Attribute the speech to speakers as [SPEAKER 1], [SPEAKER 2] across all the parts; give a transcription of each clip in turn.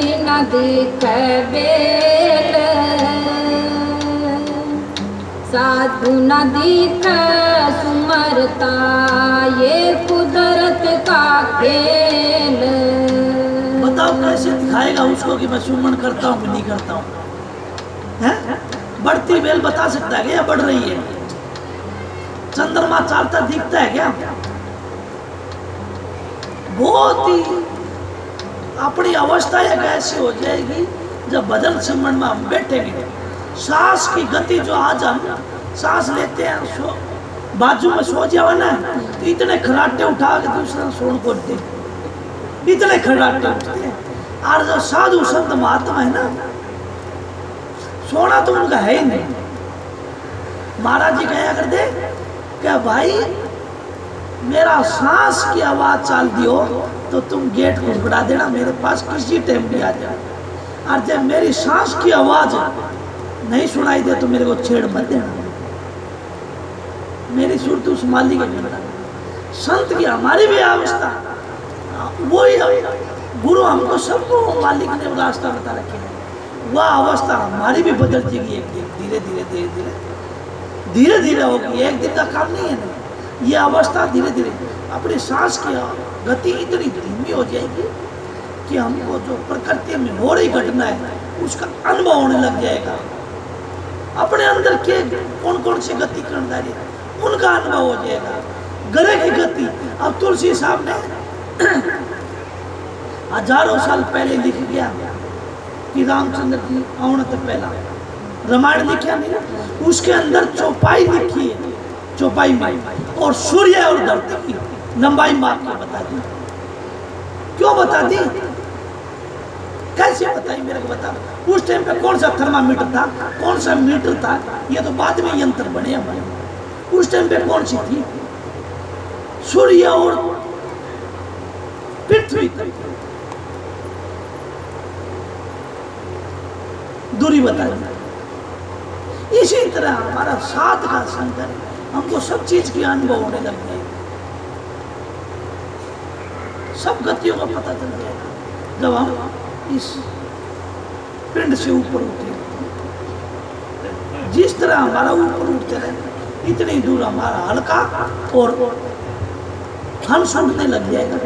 [SPEAKER 1] गति न दिखे बेल, साधु न दिखे सुमरता, ये कुदरत का खेल।
[SPEAKER 2] बताओ कैसे दिखाएगा उसको कि मैं सुमन करता हूँ कि नहीं करता हूँ? बढ़ती बेल बता सकता है क्या बढ़ रही है? चंद्रमा चालता दिखता है क्या? बहुत ही अपनी अवस्था एक ऐसी हो जाएगी जब भजन सिमरन में हम बैठेंगे, सांस की गति जो आज हम सांस लेते हैं बाजू में सो जाओ ना तो इतने खराटे उठा के दूसरा सोन को दे, इतने खराटे उठते हैं। और जो साधु संत महात्मा है ना, सोना तो उनका है ही नहीं। महाराज जी कहा करते क्या भाई मेरा सांस की आवाज चाल दियो तो तुम गेट खुटखुटा देना, मेरे पास किसी टाइम भी आ जाए। और जब मेरी सांस की आवाज नहीं सुनाई दे तो मेरे को छेड़ मत देना, मेरी सुरत उस माली के नहीं बना। संत की हमारी भी अवस्था वही, गुरु हमको सबको मालिक ने रास्ता बता रखे है, वह अवस्था हमारी भी बदल जाएगी एक दिन, धीरे धीरे धीरे धीरे धीरे धीरे होगी। एक दिन का काम नहीं है ना, ये अवस्था धीरे धीरे अपनी सांस की गति इतनी धीमी हो जाएगी कि हमको जो प्रकृति में हो रही घटना है उसका अनुभव होने लग जाएगा। अपने अंदर के कौन कौन सी गति करना है उनका अनुभव हो जाएगा। गरे की गति अब तुलसी साहब ने हजारों साल पहले लिख गया कि रामचंद्र जी आने तो पहला रामायण लिखा नहीं ना, उसके अंदर चौपाई लिखी है, चौपाई में और सूर्य और धरती की लंबाई माप के बता दी। क्यों बता दी, कैसे बताई मेरे को बता। उस टाइम पे कौन सा थर्मामीटर था, कौन सा मीटर था, ये तो बाद में यंत्र बने हमारे। उस टाइम पे कौन सी थी, सूर्य और पृथ्वी दूरी बताई। इसी तरह हमारा साथ का संकर हमको सब चीज की अनुभव होने लग जाएगा, सब गतियों का पता चल जाएगा जब हम इस पिंड से ऊपर उठे। जिस तरह हमारा ऊपर उठते रहे इतनी दूर हमारा हल्का और हंस उड़ने लग जाएगा,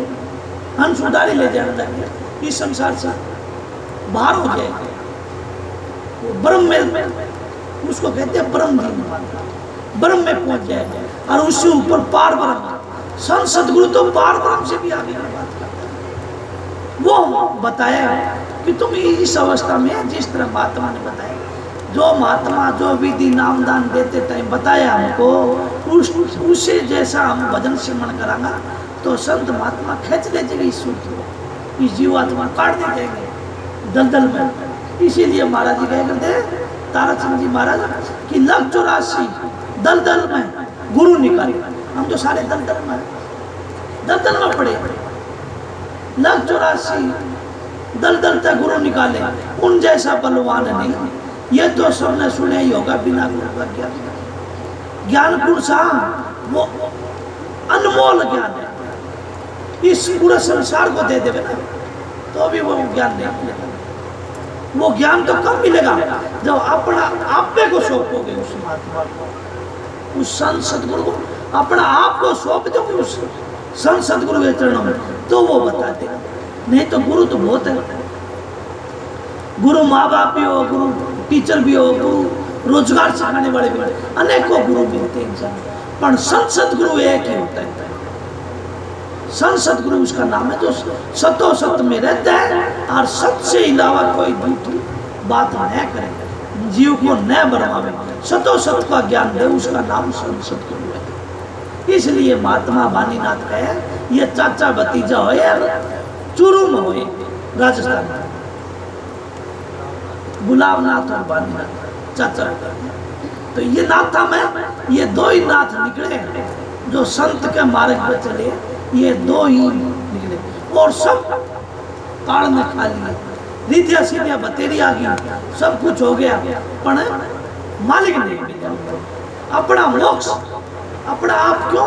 [SPEAKER 2] हंस उड़ारी ले जाने लग जाएगा, इस संसार से बाहर हो जाएगा। ब्रह्म में उसको कहते हैं ब्रह्म, ब्रह्म में पहुंच जाएगा। और उससे ऊपर पार ब्रह्म, संत सदगुरु तो पार ब्रह्म से भी आगे की बात करते हैं। वो बताया कि तुम इस अवस्था में जिस तरह महात्मा ने बताया, जो महात्मा जो विधि नामदान देते टाइम बताया हमको, उससे जैसा हम भजन सिमरन करांगा तो संत महात्मा खींच ले जाएंगे इस सूत्र को, इस जीवात्मा काट दे जाएंगे दलदल में। इसीलिए महाराज जी कह करते ताराचंद जी महाराज कि लग 84 दलदल में गुरु निकाले। हम तो सारे दलदल में पड़े, लग 84 दलदल तक गुरु निकाले, उन जैसा बलवान नहीं। ये तो सबने सुने ही होगा बिना गुरु का ज्ञान। ज्ञान गुरु साहब वो अनमोल ज्ञान है, इस पूरे संसार को दे देवे ना तो भी वो ज्ञान नहीं मिलेगा। वो ज्ञान तो कब मिलेगा जब अपना आपे को सौंपोगे उस महात्मा को, उस संत सदगुरु को अपना आप को सौंप दोगे उस संत सदगुरु के चरणों में, तो वो बता देगा। नहीं तो गुरु तो बहुत है, गुरु माँ बाप भी हो, गुरु टीचर भी हो, गुरु रोजगार सिखाने वाले भी, अनेकों गुरु मिलते हैं इंसान, पर संत सदगुरु एक ही होता है। संत सदगुरु उसका नाम है जो सतो सत में रहता है और सत से अलावा कोई दूसरी बात न करे, जीव को न बरमावे, सतो सत का ज्ञान दे, उसका नाम संत सदगुरु है। इसलिए महात्मा वाणीनाथ कहे ये चाचा भतीजा हो या चूरू में हो, राजस्थान में गुलाबनाथ और वाणीनाथ चाचा। तो ये नाथा में ये दो ही नाथ निकले जो संत के मार्ग पर चले, ये दो ही निकले और सब काल में खा लिए, रीतिया सीधिया बतेरी आ गई, सब कुछ हो गया, पर मालिक नहीं मिला अपना मोक्ष अपना आप। क्यों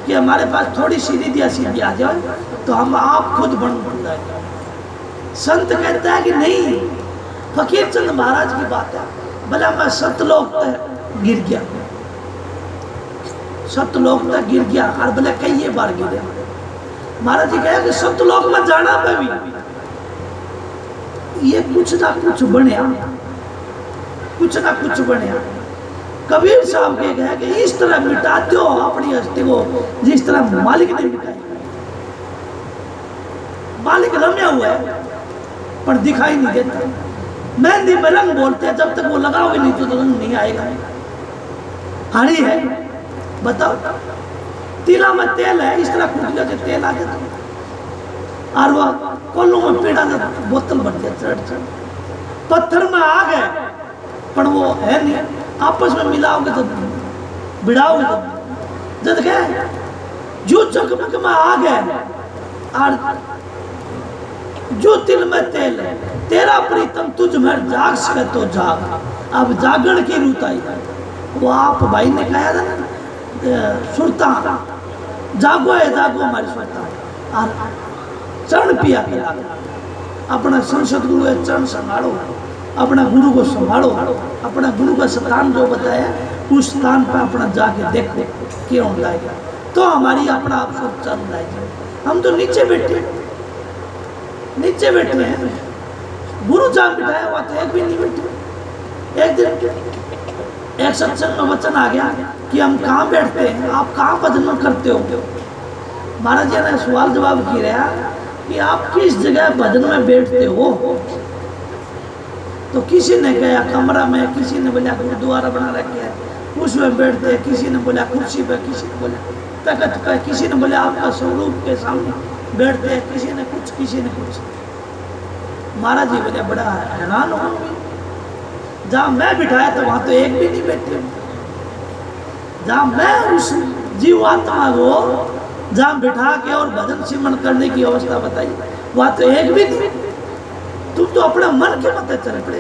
[SPEAKER 2] कि हमारे पास थोड़ी सी रीतिया सीधी आ जाए तो हम आप खुद बन जाएगा। संत कहता है कि नहीं, फकीर चंद महाराज की बात है, भला मैं सतलोक तक गिर गया, सतलोक तक गिर गया, और भले कई बार गिरे। महाराज जी कहे कि सतलोक में जाना पे भी ये कुछ ना कुछ बनया, कुछ ना कुछ बनया। कबीर साहब के कहे कि इस तरह मिटा दो अपनी हस्ती को जिस तरह मालिक ने मिटाई। मालिक रम्या हुआ है पर दिखाई नहीं देता। मेहंदी में रंग बोलते हैं, जब तक वो लगाओगे नहीं तो रंग नहीं आएगा। हरी है, बताओ, तिला में तेल है, इस तरह कुटिया से तेल आ जाता, और वह कोल्लू में पीड़ा से बोतल बन गया, चढ़ चढ़ पत्थर में आ गए, पर वो है नहीं, आपस में मिलाओगे तो बिड़ाओगे तो जब गए जो चकमक में आ गए, और जो तिल में तेल है, तेरा प्रीतम तुझ में जाग सके तो जाग, अब जागरण की रुत आई। वो आप भाई ने कहा था ना, सुरता जागो है, जागो हमारी सुरता, और चरण पिया पिया अपना संसद गुरु है, चरण संभालो, अपना गुरु को संभालो, अपना गुरु का स्थान जो बताया उस स्थान पर अपना जाके देखो क्यों लाएगा, तो हमारी अपना आप सब चल जाएगा। हम तो नीचे बैठे हैं, गुरु जहाँ बिठाया हुआ तो एक भी नहीं बैठे। एक दिन एक सत्संग में वचन आ गया कि हम कहाँ बैठते हैं, आप कहाँ भजन करते हो। महाराज जी ने सवाल जवाब किया कि आप किस जगह भजन में बैठते हो। तो किसी ने कहा कमरा में, किसी ने बोला गुरुद्वारा बना रखे है उसमें बैठते हैं, किसी ने बोला कुर्सी पे, किसी ने बोला तखत पे, किसी ने बोला आपका स्वरूप के सामने बैठते हैं, किसी ने कुछ। महाराज जी बोले बड़ा हैरान हो, जहाँ मैं बिठाया तो वहाँ तो एक भी नहीं बैठे। जहाँ मैं उस जीवात्मा को जहाँ बिठा के और भजन सिमरन करने की अवस्था बताई, वहाँ तो एक भी नहीं। तुम तो अपने मन के मत चले पड़े,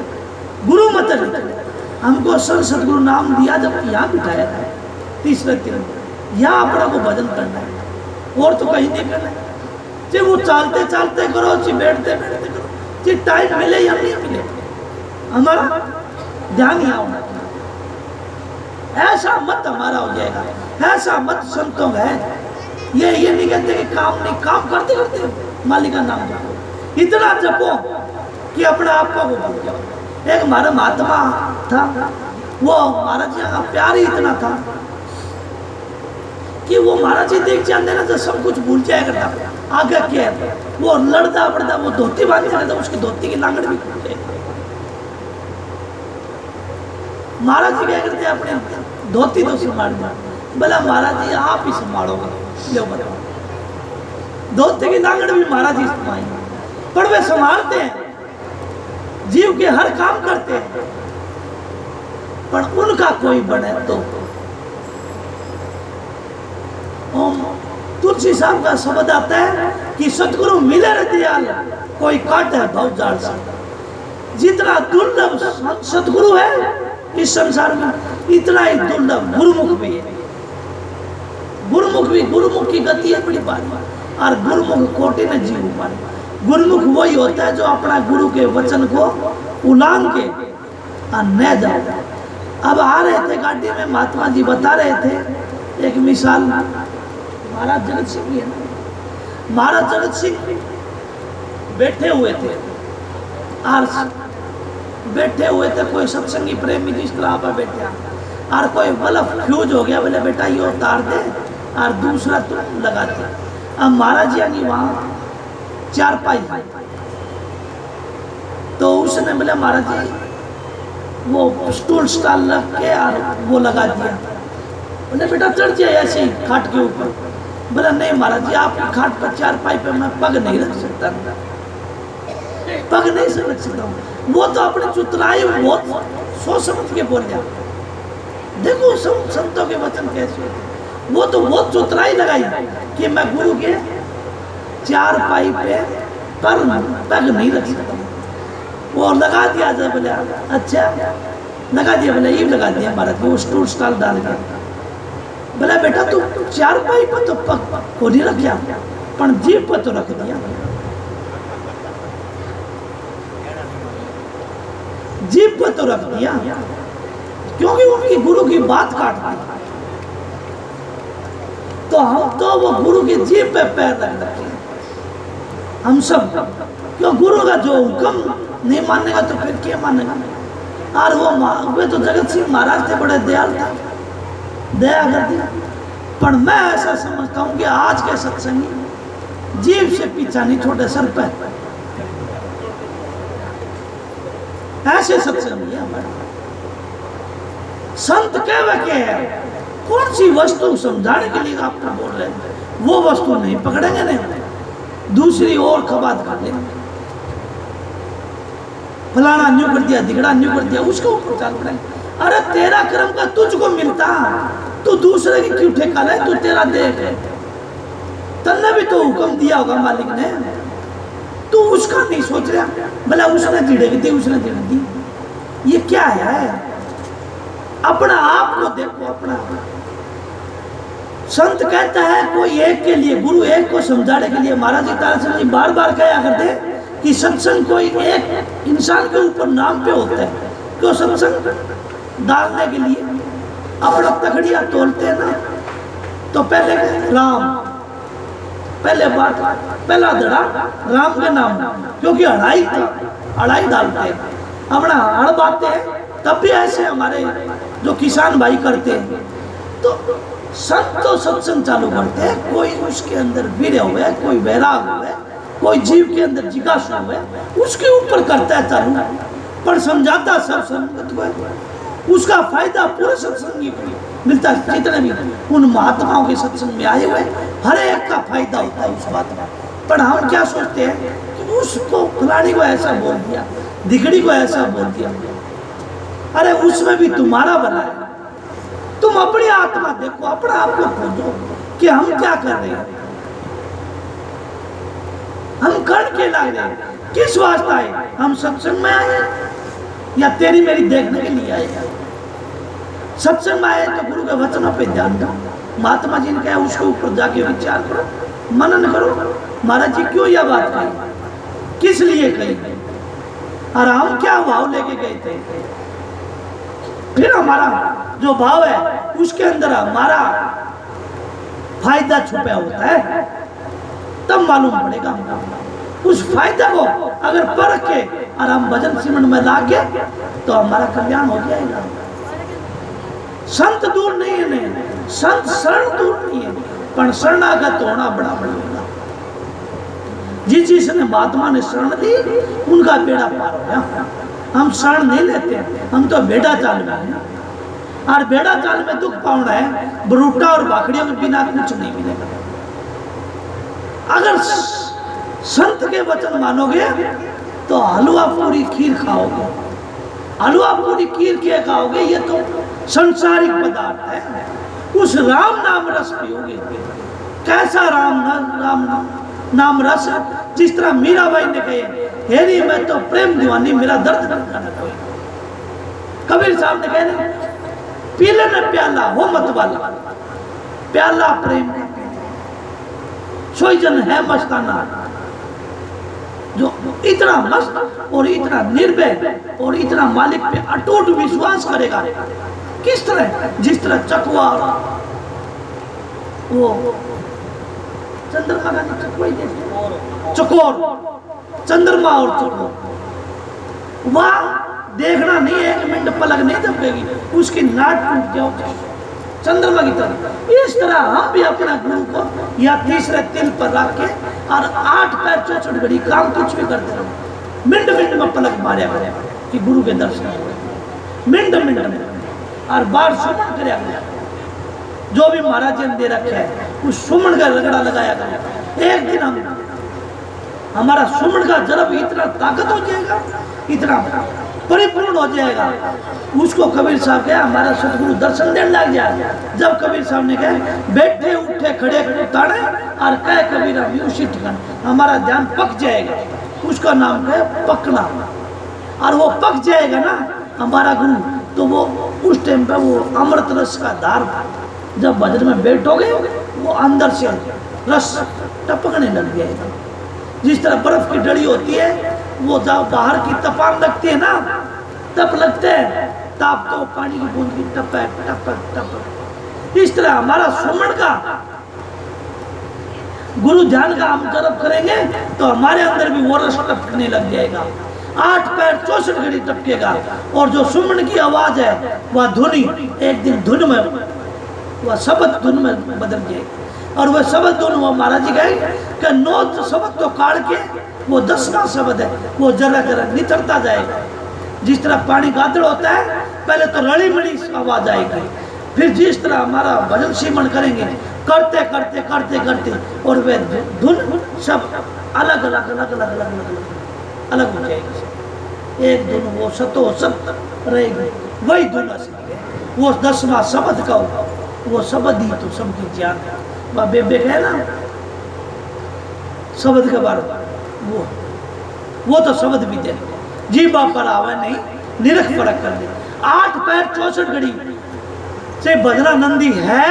[SPEAKER 2] गुरु मत चले। हमको संसद गुरु नाम दिया जब यहाँ बिठाया था, तीसरे दिन यहाँ अपना को भजन करना है, और तो कहीं नहीं करना है। चाहे वो चालते चालते करो, चाहे बैठते बैठते करो, चाहे टाइम मिले या नहीं मिले, हमारा ध्यान यहाँ होना चाहिए। ऐसा मत हमारा हो जाएगा, ऐसा मत संतों है। ये नहीं कहते कि काम नहीं, काम करते करते मालिक का नाम जपो, इतना जपो कि अपने आप को भूल जाओ। एक हमारा महात्मा था, वो महाराज जी का प्यार ही इतना था कि वो महाराज जी देख जाते ना तो सब कुछ भूल जाया करता। आगे क्या है, वो लड़ता पड़ता, वो धोती बांधते रहता, उसकी धोती की लांगड़ भी खुल जाएगी। महाराज जी क्या करते अपने धोती तो संभाल, बोला महाराज जी आप ही संभालोगे, लो बताओ। धोती की लांगड़ भी महाराज जी संभालेंगे, पर वे संभालते हैं, जीव के हर काम करते हैं, पर उनका कोई बने तो। तुलसी साहब का शब्द आता है कि सतगुरु मिले दयाल, कोई काट है बहुत जाड़ सा। जितना दुर्लभ सतगुरु है इस संसार में, इतना ही दुर्लभ गुरुमुख भी है। गुरुमुख की गति है बड़ी बात, और गुरुमुख कोटि ने जीव पाए। गुरुमुख वही होता है जो अपना गुरु के वचन को उलांग के न जाए। अब आ रहे थे गाड़ी में, महात्मा जी बता रहे थे एक मिसाल, महाराज जगत सिंह है, महाराज जगत सिंह बैठे हुए थे, और बैठे हुए थे कोई सत्संगी प्रेमी जिस तरह पर बैठा, और कोई बल्ब फ्यूज हो गया, बोले बेटा ये उतार दे और दूसरा तो लगा दे। अब महाराज यानी वहाँ चारपाई, तो उसने बोला महाराज जी वो स्टूल स्टाल रख के और वो लगा दिया। बोले बेटा चढ़ जाए ऐसे ही खाट के ऊपर। बोला नहीं महाराज जी आपकी खाट पर चारपाई पे मैं पग नहीं रख सकता, पग नहीं रख सकता हूँ। वो तो अपने चुतराई बहुत सोच समझ के बोल जाओ। देखो संतों के वचन कैसे होते, वो तो बहुत चुतराई लगाई कि मैं गुरु के चारपाई पे पर पग नहीं रख सकता। वो लगा दिया जाए, बोले अच्छा लगा दिया, बोले ये लगा दिया महाराज, वो स्टूल स्टाल डाल के। बोला बेटा तू चारपाई पर तो पग को नहीं रखा, पर जीव पर तो रख दिया। जीभ पर तो रख दिया, क्योंकि उनकी गुरु की बात काट दी। तो हम तो वो गुरु की जीभ पे पैर रख रखे हम सब, क्यों गुरु का जो हुक्म नहीं मानेगा तो फिर क्या मानेगा। और वे तो जगत सिंह महाराज थे, बड़े दयाल थे, दया कर दिया। पर मैं ऐसा समझता हूँ कि आज के सत्संगी जीव से पीछा नहीं छोटे सर पे, ऐसे सत्संगी हमारे संत कहवे के है। कौन सी वस्तु समझाने के लिए आपको बोल रहे हैं, वो वस्तु नहीं पकड़ेंगे, नहीं दूसरी और खबात कर लेंगे। फलाना न्यू कर दिया, दिगड़ा न्यू कर दिया, उसके ऊपर चाल पड़ेंगे। अरे तेरा कर्म का तुझको मिलता, तू दूसरे की क्यों ठेका ले, तू तेरा देख। तन्ने भी तो हुक्म दिया होगा मालिक ने, तू उसका नहीं सोच रहा, भला उसने झिड़क दी, उसने झिड़क दी। ये क्या है? अपना आप को देखो। अपना संत कहता है कोई एक के लिए, गुरु एक को समझाने के लिए। महाराज जी तारा सिंह जी बार बार कहा करते कि सत्संग कोई एक इंसान के ऊपर नाम पे होता है। क्यों? सत्संग डालने के लिए अपना तखड़िया तोलते हैं ना, तो पहले राम, पहले बात, पहला दड़ा राम के नाम, क्योंकि अढ़ाई था, अढ़ाई डालते हैं अपना हड़ बाते हैं। तब भी ऐसे हमारे जो किसान भाई करते हैं, तो संत तो सत्संग चालू करते हैं। कोई उसके अंदर वीर हुए, कोई वैराग हुए, कोई जीव के अंदर जिज्ञासा हुए, उसके ऊपर करता है चालू, पर समझाता सब संगत को। उसका फायदा पूरे सत्संगी को मिलता है। जितने भी उन महात्माओं के सत्संग में आए हुए, हर एक का फायदा होता है उस बात में। पर हम क्या सोचते हैं कि उसको फलानी को ऐसा बोल दिया, दिगड़ी को ऐसा बोल दिया। अरे उसमें भी तुम्हारा भला है। तुम अपनी आत्मा देखो, अपना आप को खोजो कि हम क्या कर रहे हैं, हम कर के ला रहे हैं, किस वास्ते आए। हम सत्संग में आए या तेरी मेरी देखने के लिए आए? सत्संग में आए तो गुरु के वचनों पे ध्यान दो। महात्मा जी ने कहा उसके ऊपर जाके विचार करो, मनन करो। महाराज जी क्यों यह बात कही, किस लिए कही, और हम क्या भाव लेके गए थे। फिर हमारा जो भाव है उसके अंदर हमारा फायदा छुपा होता है, तब मालूम पड़ेगा। उस फायदे को अगर परख के और हम भजन सिमरन में ला के, तो हमारा कल्याण हो जाएगा। संत दूर नहीं है, नहीं संत शरण दूर नहीं है, पर शरणागत होना बड़ा बड़ा। जिसने महात्मा ने शरण दी उनका बेड़ा पार हो गया। हम शरण नहीं लेते, हम तो बेड़ा चाल में हैं, और बेड़ा चाल में दुख पाउना है। बरूटा और बाखड़ियों के बिना कुछ नहीं मिलेगा। अगर संत के वचन मानोगे तो हलवा पूरी खीर खाओगे। हलवा पूरी खीर के खाओगे, ये तो संसारिक पदार्थ है। उस राम नाम रस पियोगे। कैसा राम नाम रस, जिस तरह मीराबाई ने कहे, हेरी मैं तो प्रेम दीवानी, मेरा दर्द न कोई। कबीर साहब ने कहे, पीले न प्याला हो मत वाला, प्याला प्रेम सोई जन है मस्ताना। जो इतना मस्त और इतना निर्भय और इतना मालिक पे अटूट विश्वास करेगा, किस तरह, जिस तरह चकवा वो चंद्रमा का चकोर, चंद्रमा और चकोर, वहां देखना नहीं है, एक मिनट पलक नहीं दबेगी, उसकी नाट टूट जाओ चंद्रमा की तरह। इस तरह हम भी अपना गुरु को या तीसरे तिल पर रख के और 8 पैर चौचट घड़ी काम कुछ भी करते रहो। मिनट मिनट में पलक मारे कि गुरु के दर्शन हो, मिनट मिनट में, और बार सुमन कराया गया। जो भी महाराज जी ने दे रखे है उस सुमन का रगड़ा लगाया गया। एक दिन हमारा सुमन का जरब इतना ताकत हो जाएगा, इतना परिपूर्ण हो जाएगा। उसको कबीर साहब कहा, हमारा सतगुरु दर्शन देने लग जाएगा। जब कबीर साहब ने कहा, बैठे उठे खड़े ताड़े और कह कबीरा उसी ठिकाने हमारा ध्यान पक जाएगा। उसका नाम है पकना, और वो पक जाएगा ना हमारा गुरु, तो वो उस टाइम पे वो अमृत रस का धार, जब भजन में बैठोगे वो अंदर से रस टपकने लग जाएगा। जिस तरह बर्फ की डड़ी होती है, वो जब बाहर की तपान लगती है ना, तप लगते हैं, ताप तो पानी की बूंद की टपक टपक टपक। इस तरह हमारा सुमन का गुरु ध्यान का हम तरफ करेंगे तो हमारे अंदर भी वो रस टपकने लग जाएगा। 8 पैर 64 घड़ी टपकेगा। और जो सुमन की आवाज है वह धुनी एक दिन धुन में, वह शब्द धुन में बदल जाएगी। और वह शब्द धुन वो महाराज जी कहे कि 9 शब्द तो काढ़ के वो 10वां शब्द है वो जरा जरा निचरता जाएगा। जिस तरह पानी गादड़ होता है पहले तो रड़ी मड़ी आवाज आएगी, फिर जिस तरह हमारा भजन सिमरन करेंगे करते करते करते करते और वे धुन सब अलग अलग अलग अलग अलग अलग अलग हो जाएगी। एक धुन वो सतो सत रहेगी, वही धुन असली है। वो 10वां शब्द का वो शब्द ही तो सबकी जान है। बेबे कहे ना शब्द के बारे वो तो शब्द भी दे जी बाप पर आवे नहीं निरख फरक कर दे। 8 पैर 64 घड़ी से बजरा नंदी है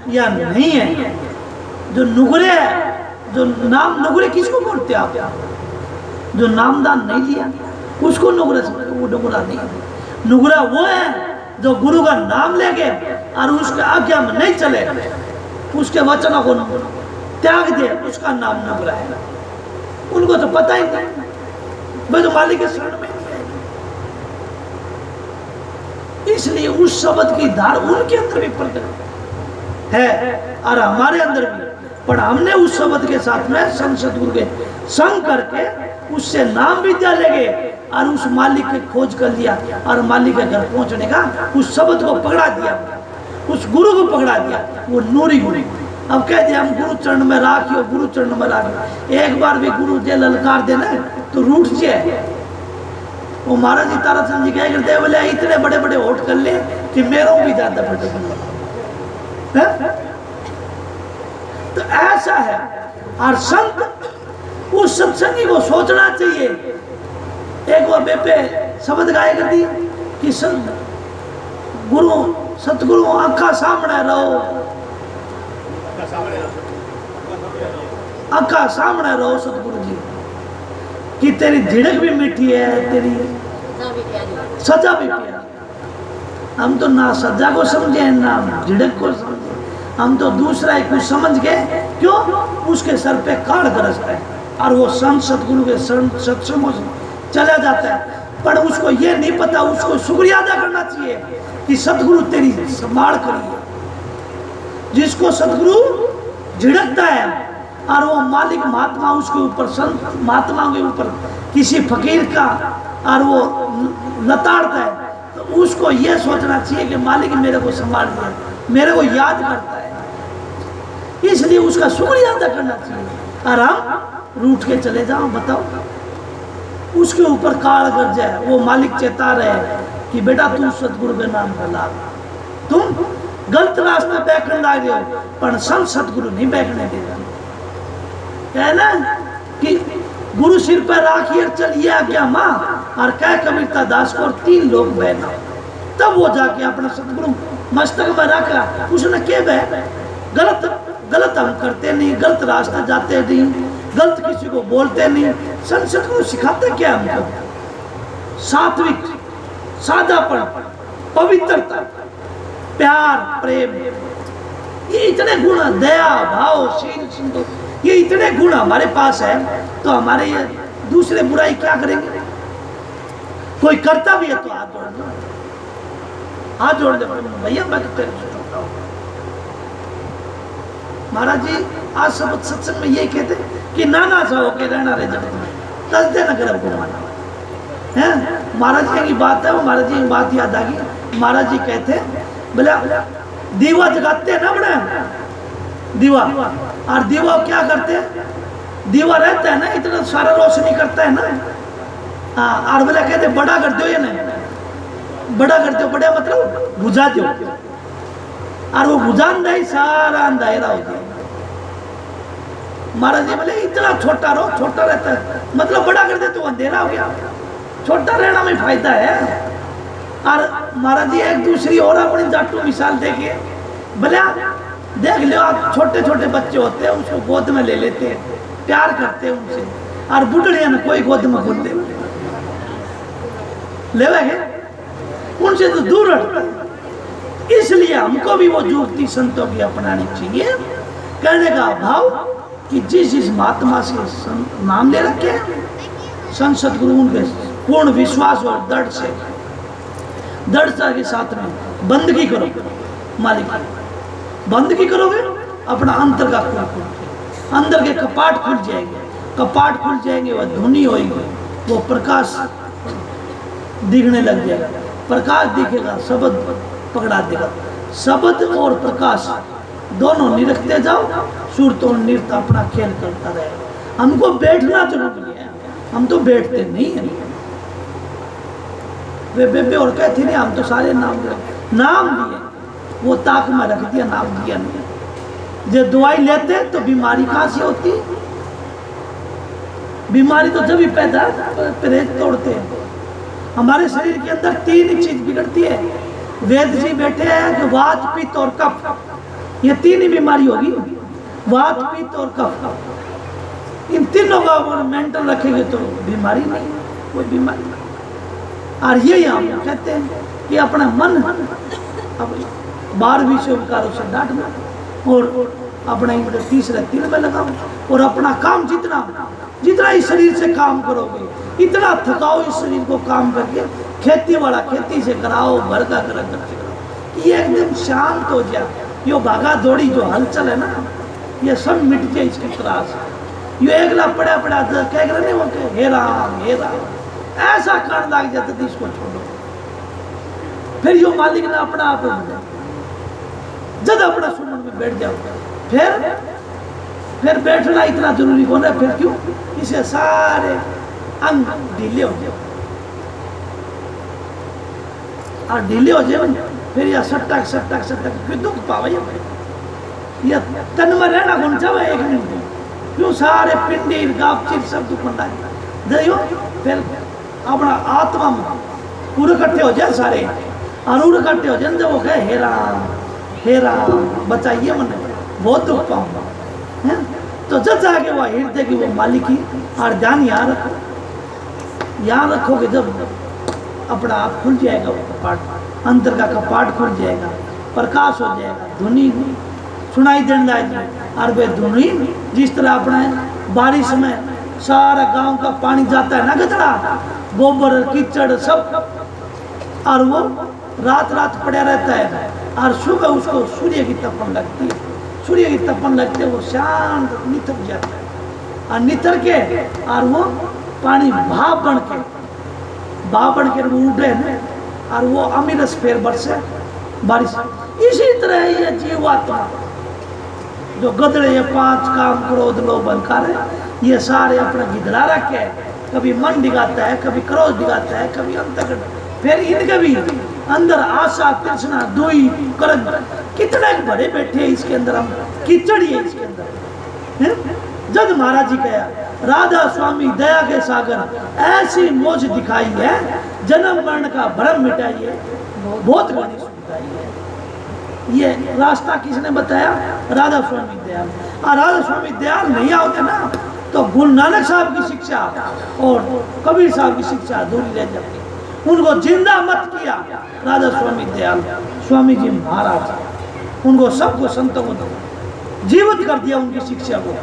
[SPEAKER 2] या नहीं है। जो नुगरे है, जो नाम नुगरे किसको बोलते हैं आप? जो नामदान नहीं लिया उसको नुगरा समझते, वो नुगरा नहीं है। नुगरा वो है जो गुरु का नाम लेके और उसके आज्ञा में नहीं चले, उसके वचनों को त्याग दे, उसका नाम नुगरा है। उनको तो पता ही नहीं, मैं तो मालिक के शरण में नहीं है। इसलिए उस शब्द की धार उनके अंदर भी प्रकट है और हमारे अंदर भी। पर हमने उस शब्द के साथ में संत सतगुरु के संग करके उससे नाम विद्या ले गए और उस मालिक की खोज कर लिया और मालिक के घर पहुंचने का उस शब्द को पकड़ा दिया, उस गुरु को पकड़ा दिया। वो नूरी गुरु अब कह दिया हम गुरु चरण में राखियो, गुरु चरण में राखियो। एक बार भी गुरु जे ललकार देना तो रूठ जाए। वो महाराज जी तारा चंद जी क्या करते बोले इतने बड़े बड़े होठ कर ले कि मेरों भी ज्यादा बड़े बड़े। तो ऐसा है। और संत उस सत्संगी को सोचना चाहिए। एक वो बेपे शब्द गाय कर दी कि संत गुरु सतगुरु आंखा सामने रहो, आंखा सामने रहो सतगुरु जी कि तेरी झिड़क भी मीठी है, तेरी सजा भी प्यारी। हम तो ना सजा को समझे ना झिड़क को समझे, हम तो दूसरा ही कुछ समझ के क्यों उसके सर पे काड़ गरजता है और वो संत सतगुरु के सत्संगों से चला जाता है। पर उसको ये नहीं पता, उसको शुक्रिया अदा करना चाहिए कि सतगुरु तेरी संभाल करिए। जिसको सतगुरु झिड़कता है और वो मालिक महात्मा उसके ऊपर, संत महात्मा के ऊपर किसी फकीर का और वो लताड़ता है तो उसको ये सोचना चाहिए कि मालिक मेरे को संभाल दिया, मेरे को याद करता है, इसलिए उसका शुक्रिया अदा करना चाहिए। और हम रूठ के चले जाओ, बताओ उसके ऊपर काल कर जाए, वो मालिक चेता रहे कि बेटा तू सतगुरु के नाम का लाभ, तुम गलत रास्ते बैठने लगे हो पर संत सतगुरु नहीं बैठने देगा। कहना कि गुरु सिर पर राखिए चलिए आज्ञा माँ और कह कबीरता दास को 3 लोग बहना, तब वो जाके अपना सतगुरु मस्तक में रखा। उसने क्या बह गलत हम करते नहीं, गलत रास्ता जाते नहीं, गलत किसी को बोलते नहीं। संत सतगुरु सिखाते क्या हमको? सात्विक, सादापन, पवित्रता, प्यार, प्रेम, ये इतने गुण, दया भाव शील सिंधु, ये इतने गुण हमारे पास है तो हमारे ये दूसरे बुराई क्या करेंगे? कोई करता भी है तो हाथ जोड़ दो, हाथ जोड़ दे भैया मैं तो तेरे से छोटा हूँ। महाराज जी आज सब सत्संग में ये कहते कि नाना सा होके रहना रहे जगत में, तजदे न गर्भ को माना है। महाराज जी की बात है, वो महाराज जी की बात याद आ गई। महाराज जी कहते बोले दीवा जगाते हैं ना बड़े दीवा, और दीवा क्या करते हैं? दीवा रहता है ना इतना सारा रोशनी करता है ना, हाँ। और बोले कहते बड़ा कर दो, ये नहीं बड़ा कर दो, बड़ा मतलब बुझा दो, और वो बुझान नहीं सारा अंधेरा हो गया। महाराज जी बोले इतना छोटा रहो, छोटा रहता है मतलब बड़ा कर दे तो अंधेरा हो गया, छोटा रहना में फायदा है। और महाराज जी एक दूसरी और अपनी जाटू मिसाल देखिए, बोले देख लो आप छोटे छोटे बच्चे होते हैं उसको गोद में ले लेते हैं, प्यार करते हैं उनसे, और बुढ़िया ने कोई गोद में खोलते ले उनसे तो दूर हटता है। इसलिए हमको भी वो युक्ति संतों की अपनानी चाहिए। कहने का भाव कि जिस महात्मा से नाम ले रखे हैं, संत सद्गुरु उनके पूर्ण विश्वास और दृढ़ता के साथ में बंदगी करो। मालिक बंदगी करोगे, अपना अंतर का खुल अंदर के कपाट खुल जाएंगे, कपाट खुल जाएंगे, वह धुनी होगी, वो प्रकाश दिखने लग जाएगा। प्रकाश दिखेगा, शब्द पकड़ा देगा। शब्द और प्रकाश दोनों निरखते जाओ, सुरत और नृत्य अपना खेल करता रहेगा। हमको बैठना जरूरी है, हम तो बैठते नहीं है। वे बेबे और कहते नहीं, हम तो सारे नाम दिए, वो ताक में रख दिया, नाम दिया नहीं। जब दवाई लेते तो बीमारी कहाँ से होती? बीमारी तो जब भी पैदा परहेज तोड़ते हैं। हमारे शरीर के अंदर 3 चीज बिगड़ती है। वेद जी बैठे हैं कि वात, पित्त और कफ, ये 3 ही बीमारी होगी। वात, पित्त और कफ, इन तीनों का अगर मेंटेन रखेंगे तो बीमारी नहीं, कोई बीमारी नहीं। और यही हम कहते हैं कि अपना मन अब 12 विकारों से डांटना और अपना इनके तीसरे तिल में लगाओ और अपना काम जितना इस शरीर से काम करोगे, इतना थकाओ इस शरीर को काम करके। खेती वाला खेती से कराओ, घर का घर से कराओ, ये एकदम शांत हो जाए। यो भागा दौड़ी जो हलचल है ना, ये सब मिट जाए इसकी त्रास। यो एकला पड़ा कह रहे नहीं, वो हे राम ऐसा कान लग जाता तो इसको छोड़ो। फिर यो मालिक ने अपना आप जब अपना सुमन में बैठ जाओ, फिर बैठना इतना जरूरी होना। फिर क्यों? इसे सारे अंग ढीले हो जाओ, और ढीले हो जाए फिर यह सटक फिर दुख पावे। यह तन में रहना कौन सा है? 1 मिनट क्यों सारे पिंडी गापचिर सब दुख दियो। फिर अपना आत्मा में पूरे इकट्ठे हो जाए सारे, और इकट्ठे हो जाए जब वो कहे हे राम बचाइए मैंने, बहुत दुख पाऊंगा। तो जब जाके वह हृदय की वो मालिकी और ध्यान यहाँ रखोगे, जब अपना आप खुल जाएगा वो कपाट, अंतर का कपाट खुल जाएगा, प्रकाश हो जाएगा, धुनी सुनाई देने लगेगी। और वे धुनी जिस तरह अपना बारिश में सारा गांव का पानी जाता है ना, गजरा गोबर कीचड़ सब, और वो रात पड़ा रहता है, और सुबह उसको सूर्य की तपन लगती है। सूर्य की तपन लगते वो शांत निथर जाता है, और निथर के और वो पानी भाप बन के वो उठे न, और वो अमीरस फेर बरसे बारिश। इसी तरह ये जीवात्मा जो गदड़े ये 5 काम क्रोध लोभ अहंकार है, ये सारे अपना गिदड़ा रखे, कभी मन दिखाता है, कभी क्रोध दिखाता है, कभी अंतर्गत, फिर इनके भी अंदर आशा तृष्णा दुई कर्म कितने बड़े बैठे हैं इसके अंदर। हम कीचड़ी है इसके अंदर। जब महाराज जी कहा राधा स्वामी दया के सागर, ऐसी मौज दिखाई है, जन्म मरण का भ्रम मिटाइए, बहुत बड़ी सुविधाई है। ये रास्ता किसने बताया? राधा स्वामी दयाल। और राधा स्वामी दयाल नहीं होते ना तो गुरु नानक साहब की शिक्षा और कबीर साहब की शिक्षा अधूरी रह जाती। उनको जिंदा मत किया राधा स्वामी दयाल स्वामी जी महाराज, उनको सबको संतों को जीवित कर दिया, उनकी शिक्षा को,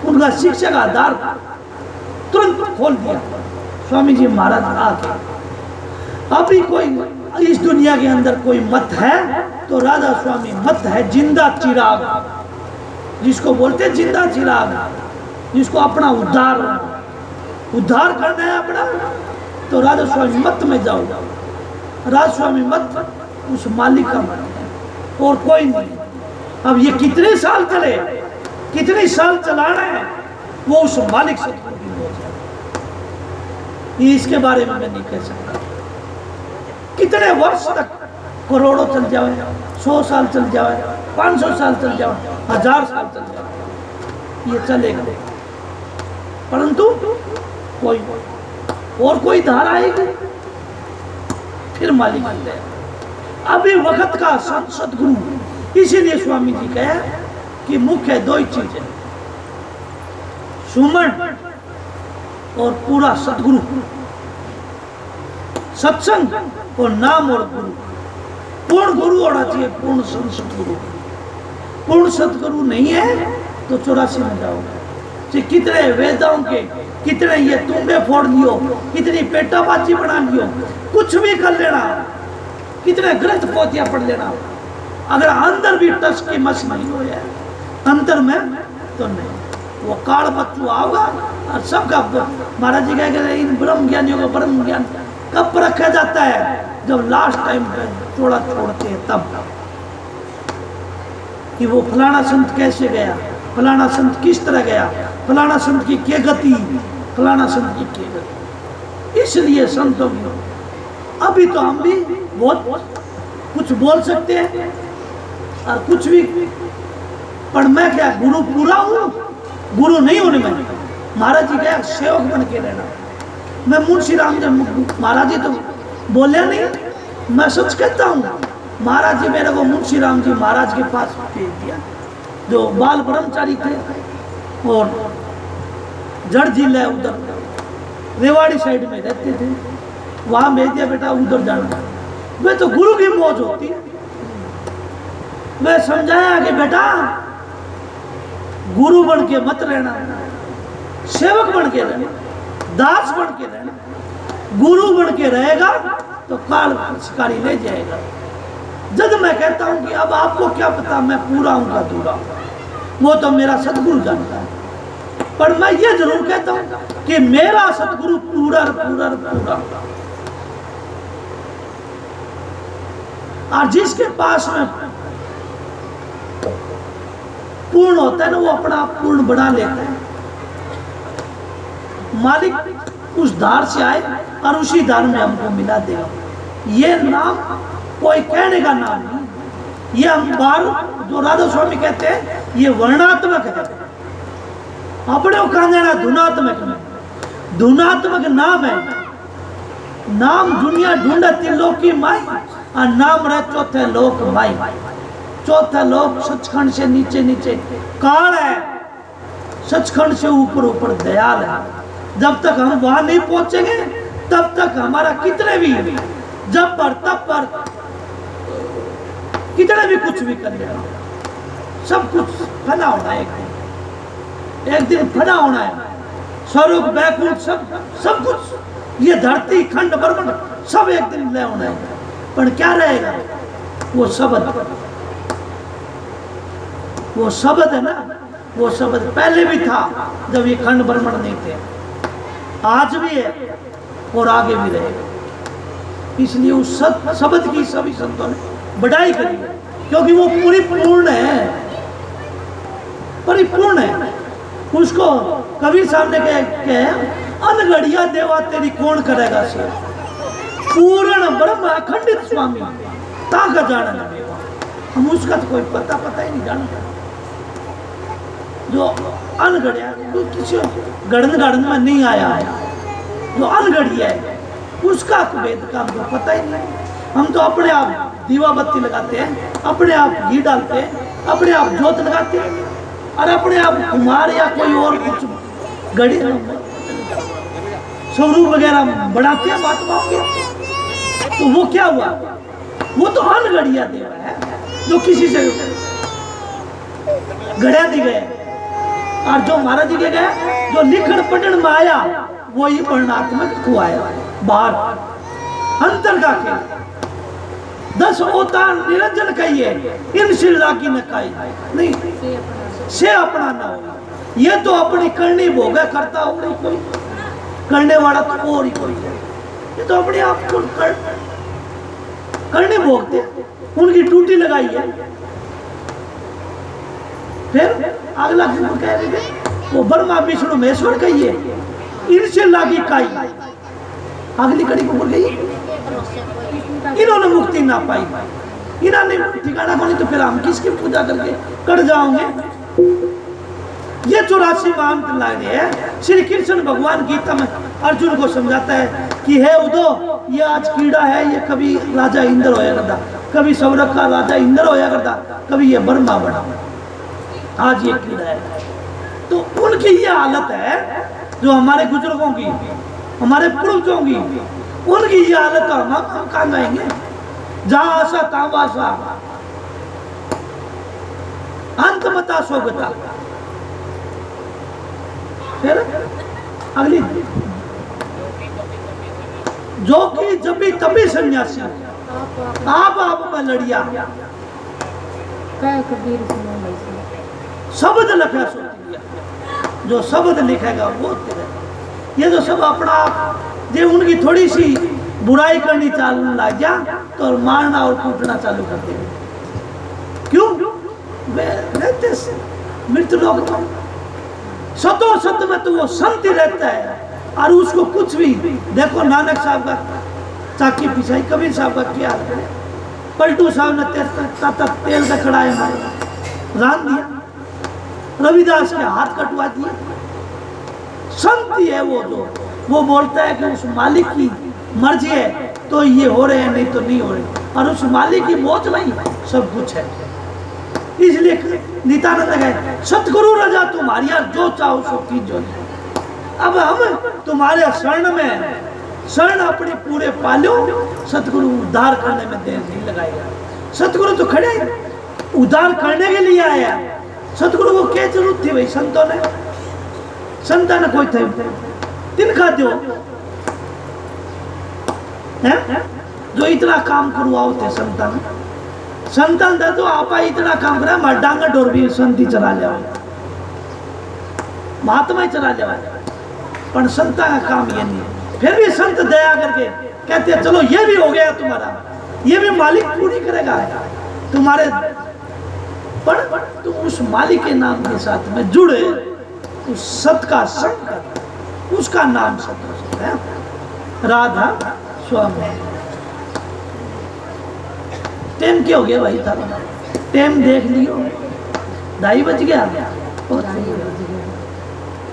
[SPEAKER 2] उनका शिक्षा का आधार तुरंत खोल दिया स्वामी जी महाराज आके। अभी कोई इस दुनिया के अंदर कोई मत है तो राधा स्वामी मत है, जिंदा चिराग जिसको बोलते हैं, जिंदा चिराग, जिसको अपना उद्धार करना है अपना, तो राधा स्वामी मत में जाओ। राधा स्वामी मत उस मालिक का मत है और कोई नहीं। अब ये कितने साल चले, कितने साल चलाना है, वो उस मालिक से ये इसके बारे में मैं नहीं कह सकता। कितने वर्ष तक, करोड़ों चल जाए, 100 साल चल जाए, 500 साल चल जाए, 1000 साल चल जाए, ये चलेगा, परंतु कोई धारा आएगी फिर मालिक बन जाए। अभी वक्त का सदगुरु, इसीलिए स्वामी जी कहे कि मुख्य 2 ही चीजें, सुमन और पूरा सदगुरु। सत्संग और नाम और गुरु। पूर्ण गुरु होना चाहिए, पूर्ण सतगुरु। पूर्ण सतगुरु नहीं है तो 84 में जाओगे। चाहे कितने वेदाओं के कितने ये तुम्बे फोड़ लियो, कितनी पेटाबाजी बना लियो, कुछ भी कर लेना, कितने ग्रंथ पोथियां पढ़ लेना, अगर अंदर भी टच की मस नहीं हो है अंतर में तो नहीं, वो काल बच्चू आओगा और सबका। महाराज जी कह रहे इन ब्रह्म ज्ञानियों का ब्रह्म ज्ञान कब रखा जाता है? जब लास्ट टाइम पे थोड़ा छोड़ते हैं तब, कि वो फलाना संत कैसे गया, फलाना संत किस तरह गया, फलाना संत की क्या गति, फलाना संत की क्या गति। इसलिए संतों की अभी तो हम भी बहुत कुछ बोल सकते हैं और कुछ भी, पर मैं क्या गुरु पूरा हूँ? गुरु नहीं होने में। महाराज जी क्या सेवक बन के रहना। मैं मुंशी राम जी, महाराज जी तो बोले नहीं, मैं सच कहता हूँ। महाराज जी मेरे को मुंशी राम जी महाराज के पास भेज दिया, जो बाल ब्रह्मचारी थे और जड़ जिला है उधर रेवाड़ी साइड में रहते थे, वहां भेज दिया, बेटा उधर जाना। वे तो गुरु की मौज होती है। मैं समझाया कि बेटा गुरु बन के मत रहना, सेवक बन के रहना, दास बन के रहना। गुरु बन के रहेगा तो काल शिकारी ले जाएगा। जब मैं कहता हूं कि अब आपको क्या पता मैं पूरा हूं का अधूरा, वो तो मेरा सतगुरु जानता है। पर मैं ये जरूर कहता हूं कि मेरा सतगुरु पूरा पूरा पूरा। और जिसके पास में पूर्ण होता है ना, वो अपना आप पूर्ण बना लेता है। मालिक उस धार से आए और उसी धार में हमको मिला देगा। ये नाम कोई कहने का नाम नहीं, ये हम बार जो राधा स्वामी कहते हैं ये वर्णात्मक है, अपने को कहा जाना धुनात्मक में। धुनात्मक नाम है। नाम दुनिया ढूंढती लोक की माई और नाम रहे चौथे लोक माई। चौथा लोक सचखंड से नीचे नीचे काल है, सचखंड से ऊपर ऊपर दयाल है। जब तक हम वहां नहीं पहुंचेंगे तब तक हमारा कितने भी जब पर तब पर कितने भी कुछ भी कर लेना, सब कुछ फना होना है। एक दिन फना होना है। स्वरूप बैकुंठ सब कुछ, ये धरती खंड ब्रह्मांड सब एक दिन ले होना है। पर क्या रहेगा? वो शब्द, वो शब्द है ना, वो शब्द पहले भी था जब ये खंड ब्रह्मांड नहीं थे, आज भी है और आगे भी रहेगा। इसलिए उस शब्द की सभी संतों ने बढ़ाई करी, क्योंकि वो परिपूर्ण है, परिपूर्ण है। उसको कबीर साहब ने कहे अनगढ़िया देवा तेरी कौन करेगा से, पूर्ण ब्रह्म अखंडित स्वामी ताका जाना न देवा। हम उसका तो कोई पता ही नहीं जानता। जो अनगढ़िया, जो किसी गढ़न में नहीं आया है, जो अनगढ़िया है उसका वेद का हमको पता ही नहीं। हम तो अपने आप दीवा बत्ती लगाते हैं, अपने आप घी डालते हैं, अपने आप जोत लगाते हैं और अपने आप कुमार या कोई और कुछ घड़ी स्वरूप वगैरह बढ़ाते हैं महात्माओं के। तो वो क्या हुआ? वो तो अनगढ़िया देवा है जो किसी से गढ़ा दी गए। और जो महाराज जी के गए, जो लिखण पढ़न में आया वही वर्णात्मक खुआया। बाहर अंतर का खेल 10 अवतार निरंजन कहिए, इनसे लागी न काई नहीं से अपना ना हो। ये तो अपनी करनी भोगा करता हो नहीं कोई, करने वाला तो और ही कोई है। ये तो अपने आप को करने भोगते, उनकी ड्यूटी लगाई है। फिर अगला कह रहे थे वो ब्रह्मा विष्णु महेश्वर कहिए, इनसे लागी काई। अगली कड़ी को बोल गई, इन्होंने मुक्ति ना पाई, इन्होंने ठिकाना को नहीं, तो फिर हम किसकी पूजा करके कट जाओगे? ये 84 मंत्र लाए हैं। श्री कृष्ण भगवान गीता में अर्जुन को समझाता है कि हे उदो, ये आज कीड़ा है, ये कभी राजा इंद्र होया करता, कभी सौरभ का राजा इंद्र होया करता, कभी ये ब्रह्मा बना, आज ये कीड़ा है। तो उनकी ये हालत है जो हमारे बुजुर्गों की, हमारे पूर्वजों की, उनकी ये हालत हम कहाँ जाएंगे? जहाँ आशा तहाँ वाशा, अंत मता सोगता। फिर अगली, जो कि जब भी तभी सन्यासी, आप में लड़िया
[SPEAKER 1] कबीर
[SPEAKER 2] शब्द लिखा सो, जो शब्द लिखेगा वो तेरे। ये जो सब अपना जो उनकी थोड़ी सी बुराई करनी चालू लग जा तो मारना और कूटना चालू कर देंगे। क्यों? वे रहते मृत्यु लोग में सतों सत में तो वो संत ही रहता है, और उसको कुछ भी देखो, नानक साहब का चाकी पिछाई, कबीर साहब का क्या हाल है, पलटू साहब ने तेल का कड़ाई मारा, रान दिया, रविदास के हाथ कटवा दिए। संत ही है वो, जो वो बोलता है कि उस मालिक की मर्जी है तो ये हो रहे हैं, नहीं तो नहीं हो रहे, और उस मालिक की मौज में सब कुछ है। इसलिए नित्यानंद गए, सतगुरु रजा तुम्हारी, जो चाहो सो कीजो। अब हम तुम्हारे शरण में, शरण अपनी पूरे पालो, सतगुरु उद्धार करने में देर नहीं लगाएगा। सतगुरु तो खड़े उद्धार करने के लिए आया, सतगुरु को क्या जरूरत थी भाई? संतों ने, संतान कोई थे तिनका दो है जो इतना काम करवाओ थे संतान। संतान था तो आपा इतना काम करा, मर डांगा डोर भी संति चला ले, महात्मा ही चला ले, पर संता का काम ये नहीं। फिर भी संत दया करके कहते हैं चलो ये भी हो गया तुम्हारा, ये भी मालिक पूरी करेगा तुम्हारे, पर तुम उस मालिक के नाम के साथ में जुड़े, उस सत का संग कर, उसका नाम सत है राधा स्वामी। टाइम क्या हो गया भाई? था टाइम देख लियो, 2:30 बज गया।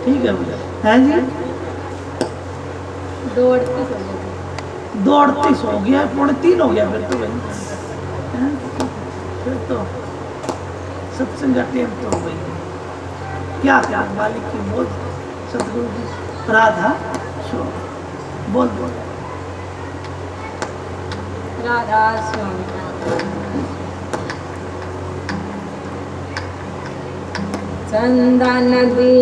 [SPEAKER 2] ठीक है भैया, है जी, दौड़ती सो गया, 2:45 हो गया। फिर तो भाई, फिर तो सत्संग का टाइम तो हो गई। क्या क्या मालिक की बोल, सतगुरु की राधा स्वामी बोल बोल,
[SPEAKER 1] राधा स्वामी। चंदा नदी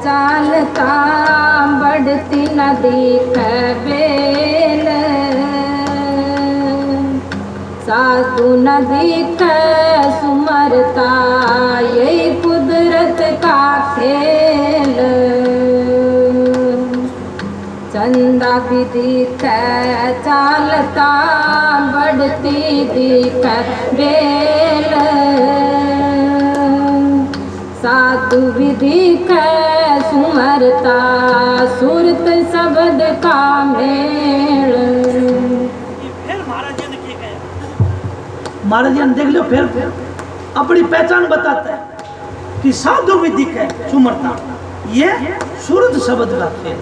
[SPEAKER 1] चालता, बढ़ती नदी बेल, साधु नदी सुमरता, यही कुदरत का खेल। चंदा भी दिख चालता, बढ़ती दिख बेल, साधु भी दिख सुमरता, सुरत शब्द का मेल।
[SPEAKER 2] महाराज जी ने देख लो, फिर अपनी पहचान बताता है कि साधु भी दिखे सुमरता, ये सूरत शब्द का खेल।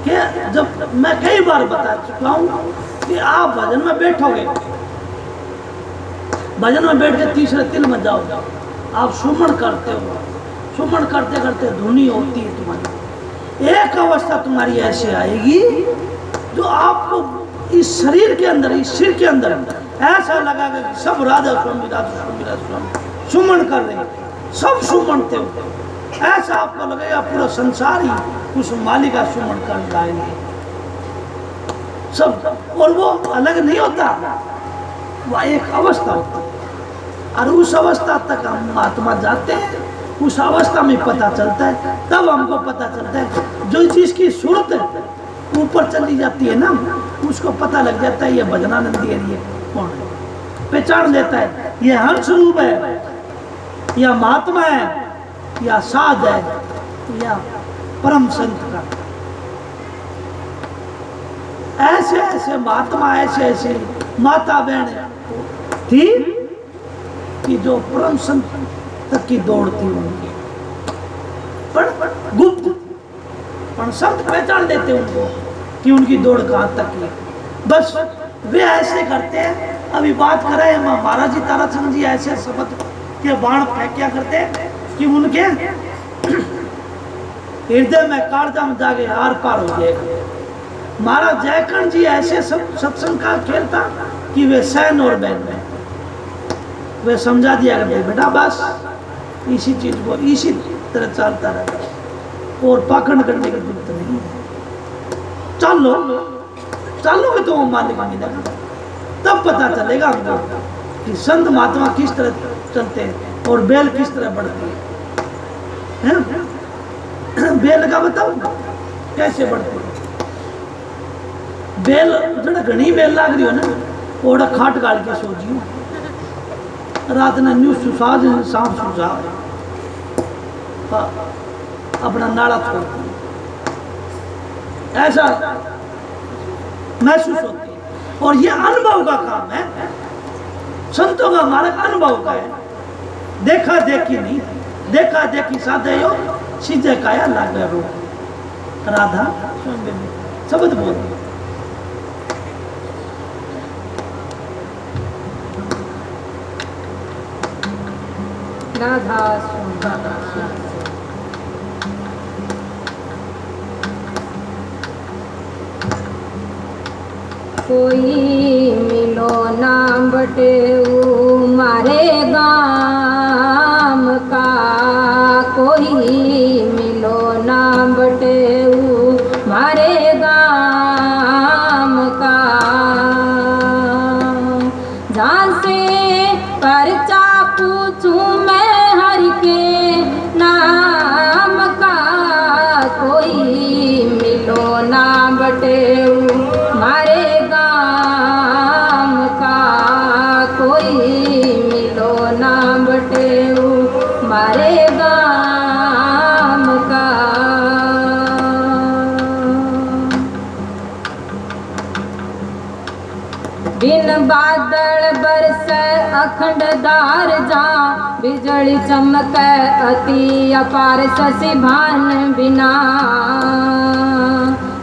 [SPEAKER 2] कि जब मैं कई बार बता चुका हूँ कि आप भजन में बैठोगे, भजन में बैठ के तीसरे तिल में जाओ, आप सुमन करते हो, सुमन करते करते धुनी होती है तुम्हारी, एक अवस्था तुम्हारी ऐसे आएगी जो आपको इस शरीर के अंदर, इस सिर के अंदर ऐसा लगेगा कि सब राधा स्वामी राधा स्वामी राधा स्वामी सुमन कर रहे हैं, सब सुमनते हो। ऐसा आपको लगेगा पूरा संसार ही उस मालिक का सुमन कर जाएंगे सब, और वो अलग नहीं होता, वह एक अवस्था होता है, और उस अवस्था तक हम महात्मा जाते हैं, उस अवस्था में पता चलता है, तब हमको पता चलता है जो चीज की सूरत ऊपर चली जाती है ना, उसको पता लग जाता है ये भजनानंदी है, ये कौन है, पहचान लेता है ये हंस रूप है, या महात्मा है, या साध है, या परम संत का। ऐसे ऐसे महात्मा, ऐसे ऐसे माता बहन थी कि जो परम संत तक की दौड़ थी उनकी, पर गुप्त, पर संत पहचान देते उनको कि उनकी दौड़ कहाँ तक है। बस वे ऐसे करते हैं। अभी बात कर रहे हैं महाराज जी ताराचंद जी, ऐसे शब्द के बाण फेंकिया करते हैं कि उनके हृदय में कालजा में जाके आर पार हो जाएगा। महाराज जयकर्ण जी ऐसे सब सत्संग का खेल था कि वे सहन और बैन में वे समझा दिया करते बेटा बस इसी चीज को इसी तरह चलता रहता और पाखंड करने की जरूरत नहीं। चलो चलोगे तो मालिक मिलेगा, तब पता चलेगा हमको कि संत महात्मा किस तरह चलते हैं और बेल किस तरह बढ़ती है। बेल का बताओ कैसे बढ़ती है। बेल जड़ा घनी बेल लाग रही हो ना ओड़ा खाट गाल के सो जियो रात ने न्यू सुसाज शाम सुसा अपना नाड़ा छोड़ती ऐसा महसूस होती है। और ये अनुभव का काम है, संतों का मार्ग अनुभव का है। देखा देखी नहीं, देखा देखी साधे हो सीधे काया लागे रो। राधा शब्द बोलती
[SPEAKER 1] राधा कोई मिलो नाम बटेऊ मारे गाम का, कोई मिलो नाम बटेऊ मारे गाम का। जहाँ से परचा पूछूं मैं हर के नाम का, कोई मिलो नाम बटेऊ मारे गाम का, कोई मिलो नाम बटेऊ मारे गाम का। बिन बादल बरस अखंडदार जा, बिजली चमक अति अपार शशि भान बिना।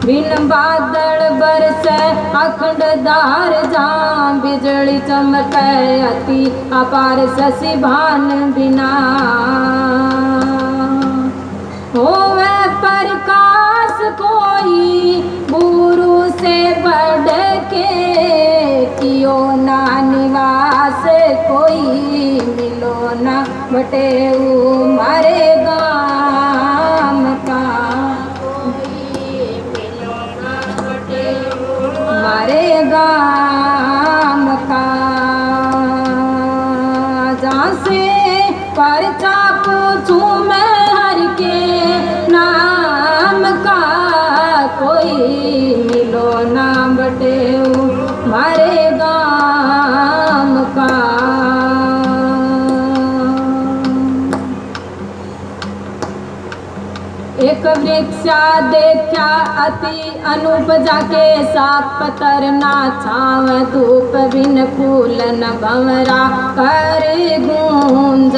[SPEAKER 1] बिन बादल बरस अखंडदार जा, बिजली चमक अति अपार शशि भान बिना। होवे प्रकाश कोई गुरु से बढ़ के, कियो ना निवास कोई मिलो ना बटेऊ मारे गाम का, मारे गाम का। जहाँ से परचा पूछूं मैं हर के नाम का, कोई मिलो नाम बटेऊ मारे गाम का। एक वृक्षा देखा अति अनूप जाके, सात पतर ना छाव धूप बिन फूल न भंवरा कर गूंजार।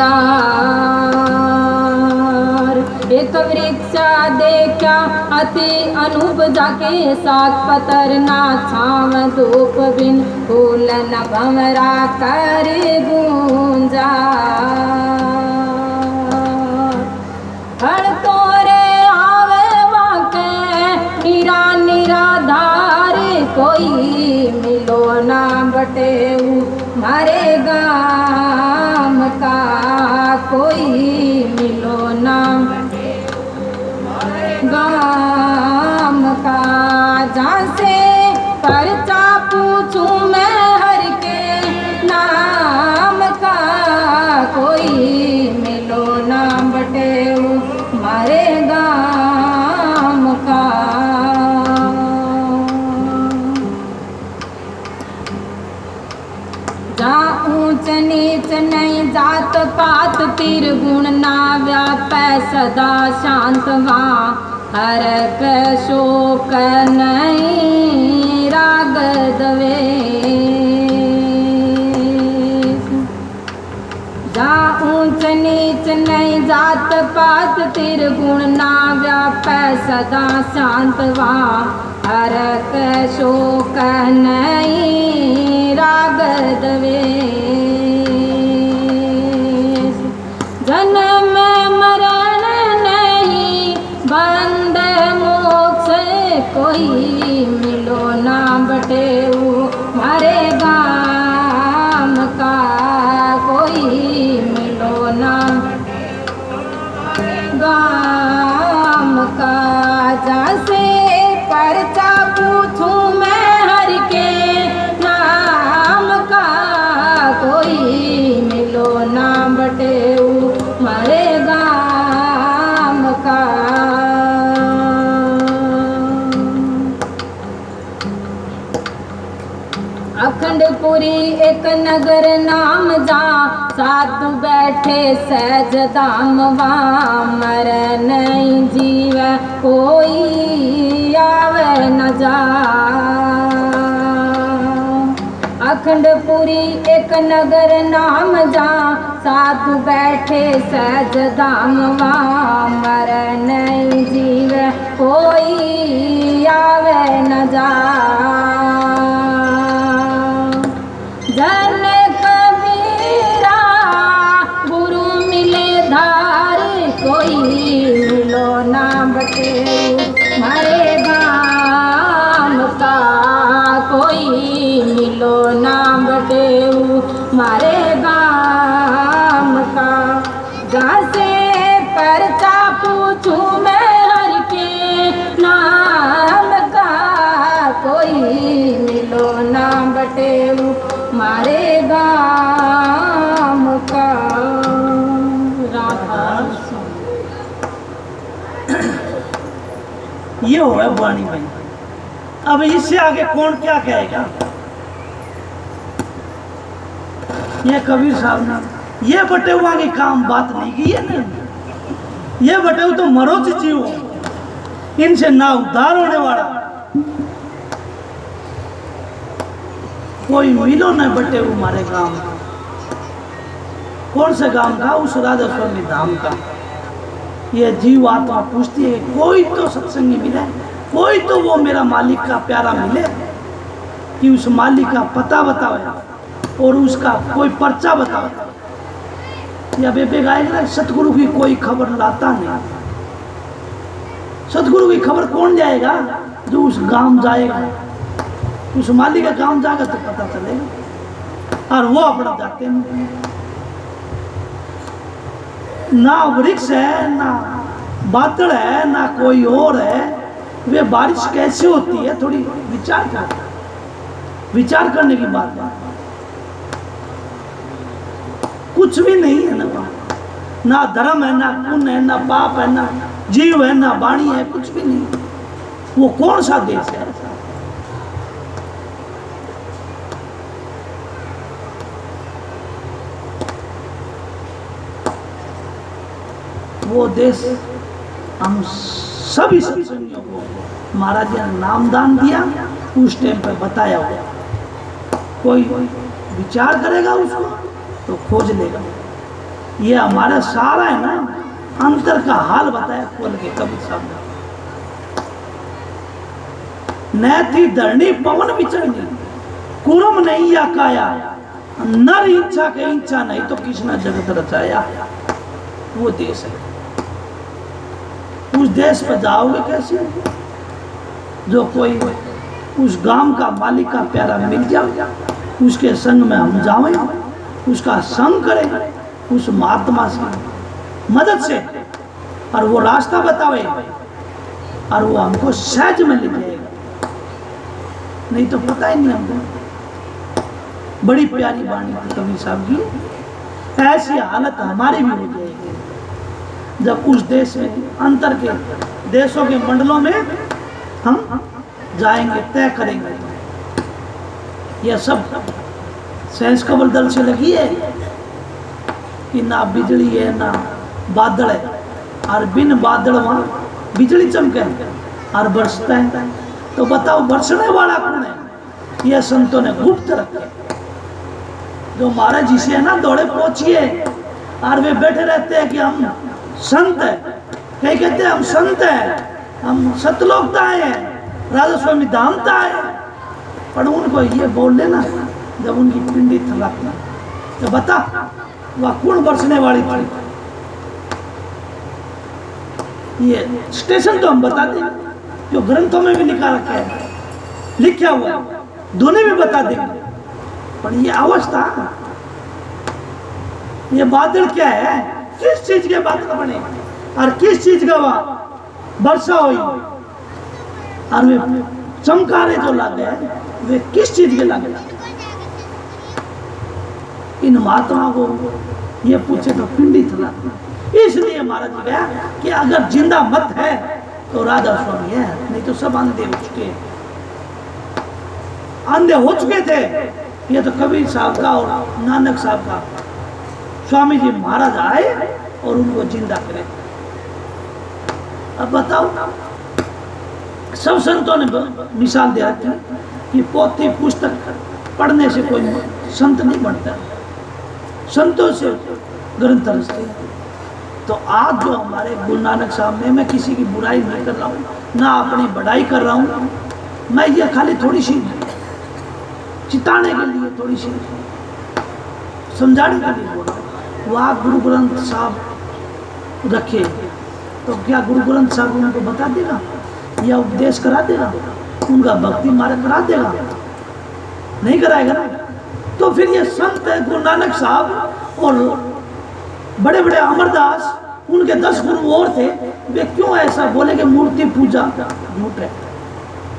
[SPEAKER 1] एक वृक्षा देखा अति अनूप जाके, सात पतर ना छाव धूप बिन फूल न भंवरा कर गूंजार। हर तोरे निरा निराधार, कोई मिलो ना बटेऊ मारे गाम का, कोई मिलो ना गाम का। जहाँ से परचा पूछूं मैं हर के नाम का, कोई मिलो ना बटेऊ मारे गाम का। जहाँ ऊंच नीच नहीं जात पात, तिरगुण ना व्यापै सदा शांत वहाँ, हरक शोक नहीं राग द्वेष। जहाँ ऊंच नीच नहीं जात पात, तिरगुण ना व्यापै सदा शांत वहाँ, हरक शोक नहीं राग द्वेष। जन्म मरण नहीं बंद मोक्ष कोई मिलो ना बटेऊ मारे गाम का, कोई मिलो ना गाम का। जैसे परचा पूछूं मैं हर के नाम का, कोई मिलो ना बटेऊ मारे गाम का। अखंडपुरी एक नगर नाम जा, साधु बैठे सहज धाम वहाँ, मर नहीं जीव कोई आवे न जा। अखंडपुरी एक नगर नाम जा, साधु बैठे सहज धाम वहाँ, मर नहीं जीव कोई आवे न जा। जन कबीरा गुरु मिले धार, कोई मिलो ना बटेऊ मारे गाम का, कोई मिलो ना बटेऊ मारे गाम का। जैसे परचा पूछूं मैं हर के नाम का, कोई मिलो ना बटेऊ मारे गाम का। राधा
[SPEAKER 2] ये हो है वाणी भाई। अब इससे आगे कौन क्या कहेगा? ये कबीर साहब ने ये बटेवा की काम बात नहीं की है ना। ये बटेव तो मरो जीव, इनसे ना उद्धार होने वाला। कोई मिलो न बटेव हमारे गांव। कौन से गांव का? उस राधा स्वामी धाम का। ये जीव आत्मा पूछती है, कोई तो सत्संगी मिले, कोई तो वो मेरा मालिक का प्यारा मिले कि उस मालिक का पता बतावे और उसका कोई पर्चा बतावे। या बेबे गाएगा सतगुरु की कोई खबर लाता नहीं। सतगुरु की खबर कौन जाएगा? जो उस गांव जाएगा, उस मालिक का गांव जाएगा तो पता चलेगा। और वो अपना जाते नहीं। ना वृक्ष है, ना बादल है, ना कोई और है। वे बारिश कैसे होती है थोड़ी विचार करने की बात है। कुछ भी नहीं है ना धर्म है, ना पुण्य है, ना पाप है, ना जीव है, ना वाणी है, कुछ भी नहीं। वो कौन सा देश है? वो देश हम सभी सत्संगियों को महाराज जी ने नाम दान दिया, उस टाइम पे बताया हुआ। कोई विचार करेगा उसको तो खोज लेगा। ये हमारा सारा है ना अंतर का हाल बताया खोल के कबीर साहब ने। नैथी धरणी पवन विचरणी, कुरम नहीं या काया, नर इच्छा के इच्छा नहीं तो किसने जगत रचाया। वो देश है। उस देश पर जाओगे कैसे? जो कोई उस गांव का मालिक का प्यारा मिल जाए, उसके संग में हम जाएं, उसका संग करें, उस महात्मा से मदद से, और वो रास्ता बतावे और वो हमको सहज में ले जाएगा। नहीं तो पता ही नहीं हमको। बड़ी प्यारी वाणी थी कबीर साहब की। ऐसी हालत हमारी भी हो जाएगी जब उस देश में, अंतर के देशों के मंडलों में हम जाएंगे, तय करेंगे। यह सब सेंस कबल दल से लगी है कि ना बिजली है ना बादल है, और बिन बादल वहाँ बिजली चमके और बरसता है। तो बताओ बरसने वाला कौन है? यह संतों ने गुप्त रखे। जो महाराज जी से है ना दौड़े पहुंचिए, और वे बैठे रहते हैं कि हम संत है। कहीं कहते हैं हम संत है, हम सतलोकता है, राधा स्वामी धामता है। पर उनको ये बोल लेना जब उनकी पिंडी थलकना, तो बता वह कौन बरसने वाली थी। ये स्टेशन तो हम बता दें, जो ग्रंथों में भी लिखा रखा है, लिखा हुआ है, दोनों में बता देंगे। पर ये अवस्था, ये बादल क्या है, किस चीज के बादल बने और किस चीज का वर्षा हुई और वे चमकारे जो लगे वे किस चीज के लगे। इन महात्मा को ये पूछे तो पिंडी थला। इसलिए महाराज जी गया कि अगर जिंदा मत है तो राधा स्वामी है, नहीं तो सब अंधे हो चुके, अंधे हो चुके थे। ये तो कबीर साहब का और नानक साहब का, स्वामी जी महाराज आए और उनको जिंदा करे। अब बताओ, सब संतों ने मिसाल दिया था कि पोथी पुस्तक पढ़ने से कोई संत नहीं बनता, संतों से ग्रंथ रचते। तो आज जो हमारे गुरु नानक साहब ने, मैं किसी की बुराई नहीं कर रहा हूँ, ना अपनी बढ़ाई कर रहा हूँ, मैं ये खाली थोड़ी सी चिताने के लिए, थोड़ी सी समझाने के लिए बोल रहा हूँ। वहाँ गुरु ग्रंथ साहब रखे तो क्या गुरु ग्रंथ साहब उनको बता देगा या उपदेश करा देगा, उनका भक्ति मार्ग करा देगा? नहीं कराएगा ना। तो फिर ये संत है गुरु नानक साहब और बड़े बड़े अमरदास, उनके 10 गुरु और थे, वे क्यों ऐसा बोले कि मूर्ति पूजा झूठ है?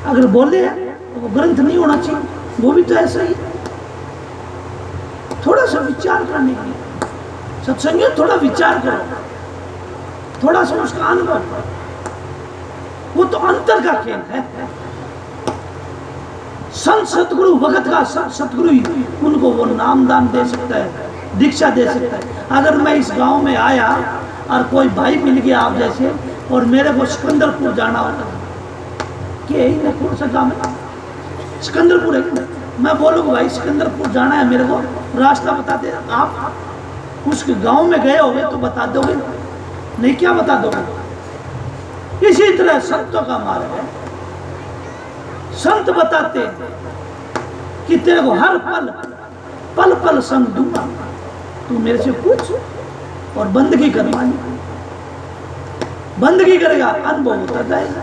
[SPEAKER 2] अगर बोले तो वो ग्रंथ नहीं होना चाहिए, वो भी तो ऐसा ही। थोड़ा सा विचार करने की सत्संगियों, थोड़ा विचार करो, थोड़ा सा उसका अनुभव, वो तो अंतर का खेल है। संत सतगुरु वक्त का सतगुरु ही उनको वो नामदान दे सकता है, दीक्षा दे सकता है। अगर मैं इस गांव में आया और कोई भाई मिल गया आप जैसे, और मेरे को सिकंदरपुर जाना होता कि कौन सा गाँव है, सिकंदरपुर है, मैं बोलूँगा भाई सिकंदरपुर जाना है मेरे को, रास्ता बता दे। आप उस गांव में गए होगे तो बता दोगे, नहीं क्या बता दोगे? इसी तरह संतों का मार्ग है। संत बताते कि तेरे को हर पल पल पल संग दूंगा, तू मेरे से पूछ और बंदगी करवानी। बंदगी करेगा, अनुभव होता जाएगा।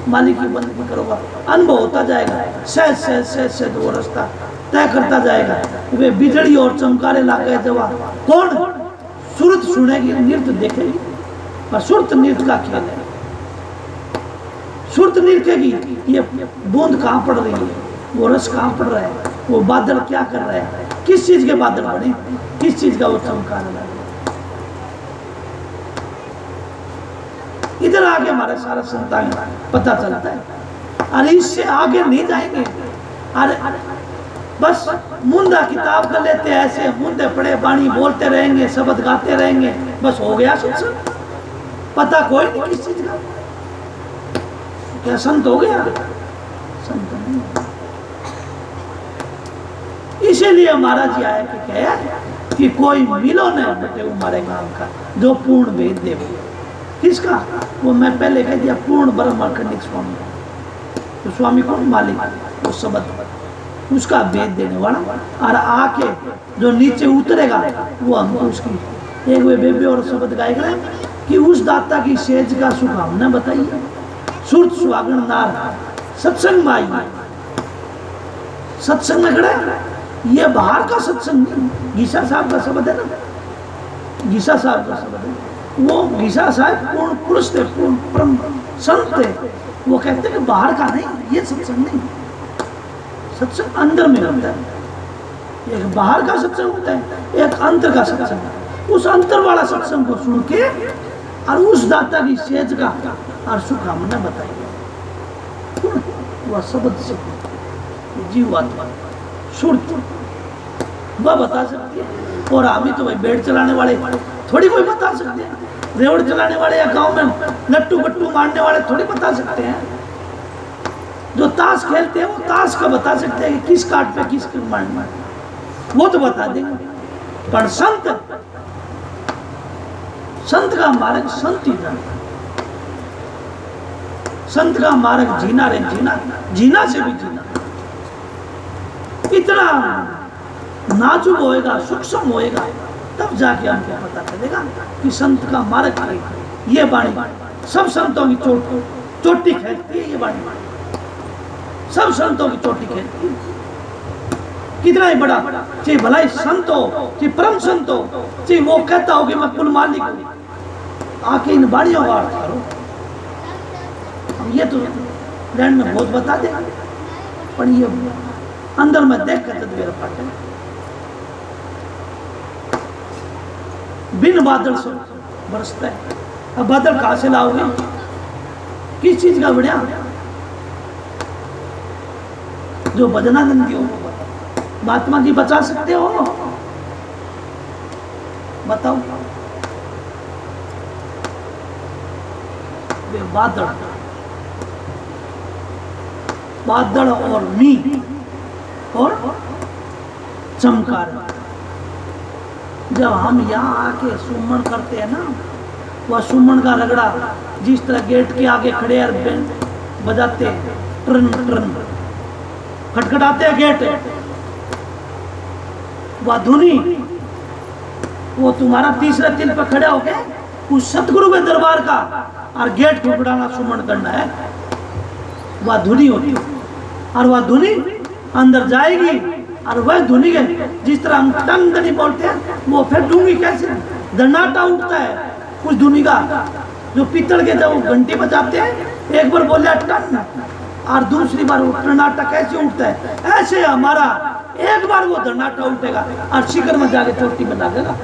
[SPEAKER 2] मालिक की बंदगी करोगा, अनुभव होता जाएगा। सहज सहज सहज सहज वो रास्ता तय करता जाएगा। वे बिजली और चमकारे ला गए जवा, कौन सुरत सुनेगी, नृत्य देखेगी, पर सुरत नृत्य का खेल है। सुरत नृत्यगी, ये बूंद कहाँ पड़ रही है, वो रस कहाँ पड़ रहा है, वो बादल क्या कर रहा है, किस चीज के बादल बने, किस चीज का वो चमकार लगा। इधर आगे हमारे सारा संतान पता चलता है। अरे इससे आगे नहीं जाएंगे। अरे बस मुंदा किताब कर लेते, ऐसे मुंदे पड़े बाणी बोलते रहेंगे, शब्द गाते रहेंगे, बस हो गया सत्संग। पता कोई नहीं किस चीज का, क्या संत हो गया? संत नहीं। इसीलिए महाराज जी आए कि कहे कि कोई मिलो न बेटे हमारे गांव का जो पूर्ण भेद दे। किसका? वो मैं पहले कह दिया, पूर्ण ब्रह्म अखंडित स्वामी। तो स्वामी कौन? मालिक, वो शब्द उसका भेद देने वाला। और आके जो नीचे उतरेगा वो हमको उसकी एक वे बेबे और शब्द गायक रहे कि उस दाता की सेज का सुख हमने बताइए। सुरत सुहागण नार सत्संग में आई, सत्संग में खड़े। ये बाहर का सत्संग नहीं, गीसा साहब का शब्द है ना, गीसा साहब का शब्द है। वो गीसा साहब पूर्ण पुरुष थे, पूर्ण परम संत थे। वो कहते हैं कि बाहर का नहीं, ये सत्संग नहीं। सत्संग अंदर में होता है। एक बाहर का सत्संग होता है, एक अंतर का सत्संग। उस अंतर वाला सत्संग को सुन के और उस दाता की सेज का और सुख हमने बताइए। वह शब्द से जीवात्मा सुरत वह बता सकती है। और अभी तो भाई बेड चलाने वाले थोड़ी कोई बता सकते हैं, रेवड़ चलाने वाले या गांव में लट्टू गट्टू मारने वाले थोड़ी बता सकते हैं। जो ताश खेलते हैं वो ताश का बता सकते हैं कि किस काट पे किस मारना, वो तो बता देंगे। पर संत का मार्ग संत ही जानता। संत का मार्ग जीना रे जीना, जीना से भी जीना। इतना नाजुक होएगा, सूक्ष्म होएगा, तब जाके हमको पता चलेगा कि संत का मार्ग है। ये बाणी सब संतों की चोट चोटी खेलती है ये वाणी, सब संतों की चोटी खेलती है। कितना ही बड़ा, चाहे भलाई संत हो, चाहे परम संत हो, चाहे वो कहता हो कि मैं कुल मालिक हूं, आके इन बाड़ियों का अर्थ करो। हम ये तो लैंड में बहुत बता दे, पर ये अंदर में देख कर तदबीर पाटे। बिन बादल से बरसता है, अब बादल कहां से लाओगे? किस चीज का बढ़िया? जो भजनानंदी हो महात्मा जी बचा सकते हो? बताओ। वे बादल, बादल और मी और चमकार, जब हम यहाँ आके सुमन करते हैं ना, वह सुमन का रगड़ा जिस तरह गेट के आगे खड़े और बैंड बजाते हैं, ट्रन ट्रन खटखटाते हैं गेट, वह धुनी, वो तुम्हारा तीसरे तिल पर खड़े होके उस सतगुरु के दरबार का और गेट ठुकराना सुमन करना है, वह धुनी होती है। और वह धुनी अंदर जाएगी और वह धुनी के जिस तरह हम टन धनी बोलते हैं, वो फिर डूंगी कैसे दन्नाटा उठता है उस धुनी का। जो पीतल के जब घंटी बजाते हैं, एक बार बोले टन और दूसरी बार वो टनाटा कैसे उठता है, ऐसे हमारा एक बार वो धनाटा उठेगा और शिखर में जाके चोटी बना देगा,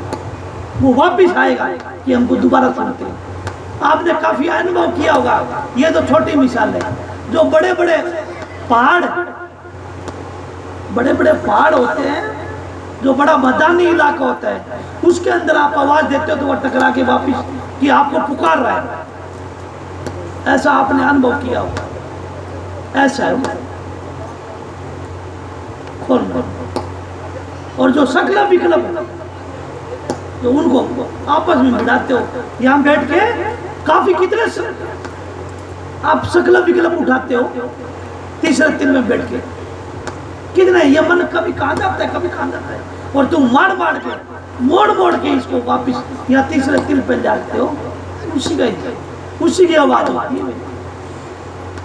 [SPEAKER 2] वो वापिस आएगा कि हमको दोबारा सुनते हैं। आपने काफी अनुभव किया होगा, ये तो छोटी मिसाल है। जो बड़े बड़े पहाड़ होते हैं, जो बड़ा मैदानी इलाका होता है, उसके अंदर आप आवाज देते हो तो वो टकरा के वापिस कि आपको पुकार रहा है। ऐसा आपने अनुभव किया होगा, ऐसा है खोलना। और जो सकला विकल्प जो उनको आपस में भिड़ाते हो, यहाँ बैठ के काफी कितने आप सकला विकल्प उठाते हो तीसरे दिन में बैठ के, कितने ये मन कभी कहाँ जाता है, कभी कहाँ जाता है, और तुम मार मार के मोड़ मोड़ के इसको वापिस यहाँ तीसरे तिल पे जाते हो। उसी की आवाज होती है,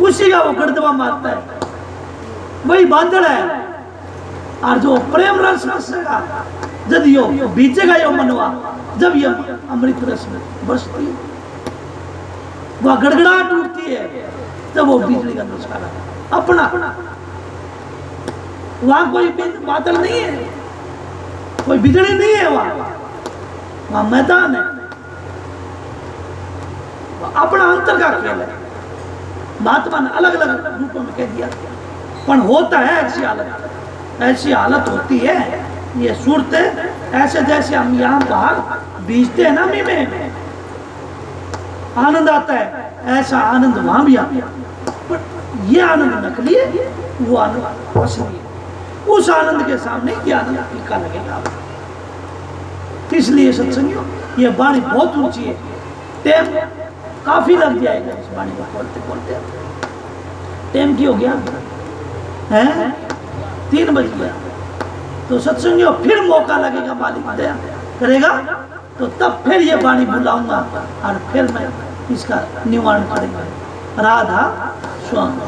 [SPEAKER 2] उसी का वो गर्दवा मारता है, वही बादल है। और जो प्रेम रस रसेगा जब यो बीजेगा यो मनवा, जब ये अमृत रस में बरसती है, वह गड़गड़ाहट उठती है, जब वो बिजली का नुस्खा अपना। वहां कोई बादल नहीं है, कोई बिजली नहीं है, वहां मैदान है, अपना अंतर का खेल है। महात्मा ने अलग अलग रूपों में कह दिया, पर होता है ऐसी हालत, ऐसी हालत होती है। ये सूरत ऐसे जैसे हम यहाँ बाहर बीजते हैं ना, मी में आनंद आता है, ऐसा आनंद वहां भी आता है। पर ये आनंद नकली है, वो आनंद असली है। उस आनंद के सामने ये आनंद फीका लगेगा। इसलिए सत्संगियों, ये वाणी बहुत ऊंची है, टेम काफी लग जाएगा इस वाणी को खोलते खोलते। टेम की हो गया है 3 बज गया, तो सत्संगियों फिर मौका लगेगा, मालिक दया करेगा तो तब फिर ये वाणी बुलाऊंगा और फिर मैं इसका निवारण करेंगे। राधा स्वामी।